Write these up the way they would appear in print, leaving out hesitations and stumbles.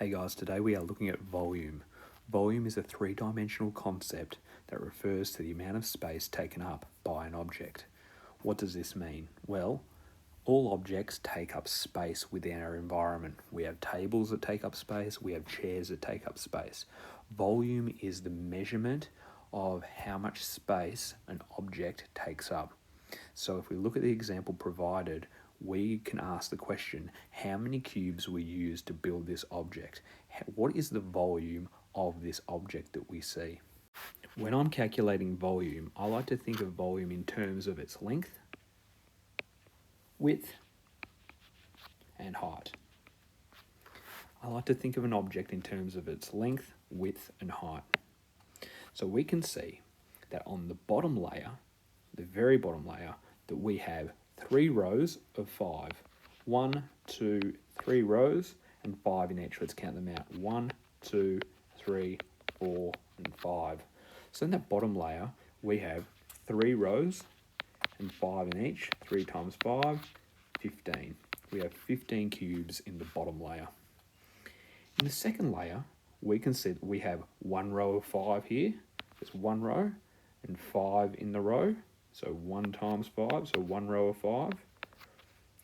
Hey guys, today we are looking at volume. Volume is a three-dimensional concept that refers to the amount of space taken up by an object. What does this mean? Well, all objects take up space within our environment. We have tables that take up space, we have chairs that take up space. Volume is the measurement of how much space an object takes up. So if we look at the example provided, we can ask the question, how many cubes were used to build this object? What is the volume of this object that we see? When I'm calculating volume, I like to think of volume in terms of its length, width, and height. I like to think of an object in terms of its length, width, and height. So we can see that on the bottom layer, the very bottom layer, that we have 3 rows of 5. 1, 2, 3 rows and 5 in each. Let's count them out. 1, 2, 3, 4, and 5. So in that bottom layer, we have 3 rows and 5 in each. 3 times 5, 15. We have 15 cubes in the bottom layer. In the second layer, we can see that we have 1 row of 5 here. There's 1 row and 5 in the row. So 1 times 5, so 1 row of 5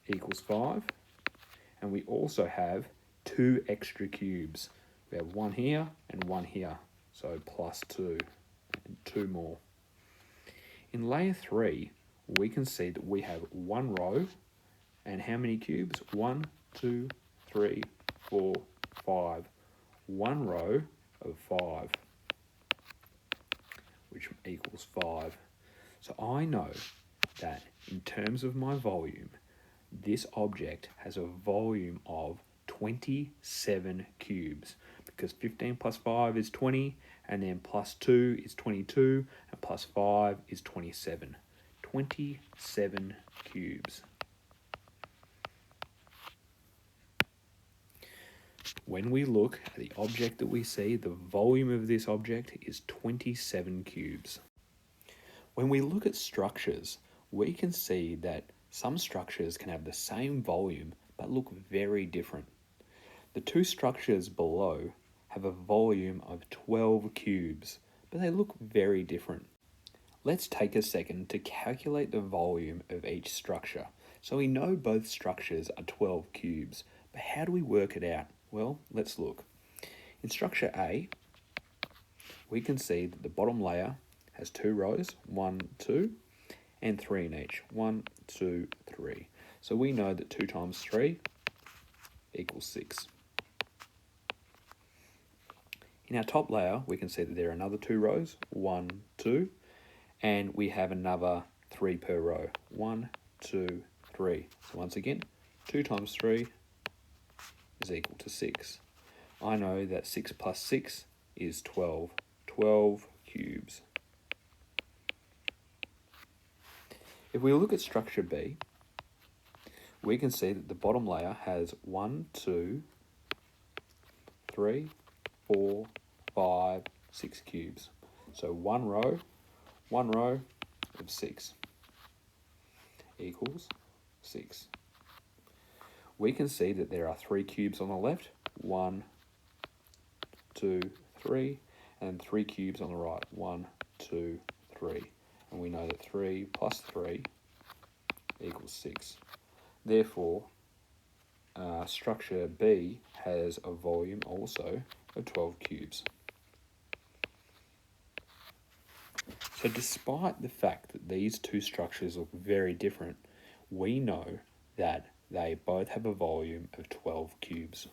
equals 5. And we also have 2 extra cubes. We have 1 here and 1 here, so plus 2, and 2 more. In layer 3, we can see that we have 1 row, and how many cubes? 1, 2, 3, 4, 5. 1 row of 5, which equals 5. So I know that in terms of my volume, this object has a volume of 27 cubes, because 15 plus 5 is 20, and then plus 2 is 22, and plus 5 is 27. 27 cubes. When we look at the object that we see, the volume of this object is 27 cubes. When we look at structures, we can see that some structures can have the same volume but look very different. The 2 structures below have a volume of 12 cubes, but they look very different. Let's take a second to calculate the volume of each structure. So we know both structures are 12 cubes, but how do we work it out? Well, let's look. In structure A, we can see that the bottom layer has 2 rows, 1, 2, and 3 in each. 1, 2, 3. So we know that 2 times 3 equals 6. In our top layer, we can see that there are another 2 rows, 1, 2, and we have another 3 per row. 1, 2, 3. So once again, 2 times 3 is equal to 6. I know that 6 plus 6 is 12. 12 cubes. If we look at structure B, we can see that the bottom layer has 1, 2, 3, 4, 5, 6 cubes. So 1 row of 6 equals 6. We can see that there are 3 cubes on the left, 1, 2, 3, and 3 cubes on the right, 1, 2, 3. And we know that 3 plus 3 equals 6. Therefore, structure B has a volume also of 12 cubes. So despite the fact that these 2 structures look very different, we know that they both have a volume of 12 cubes.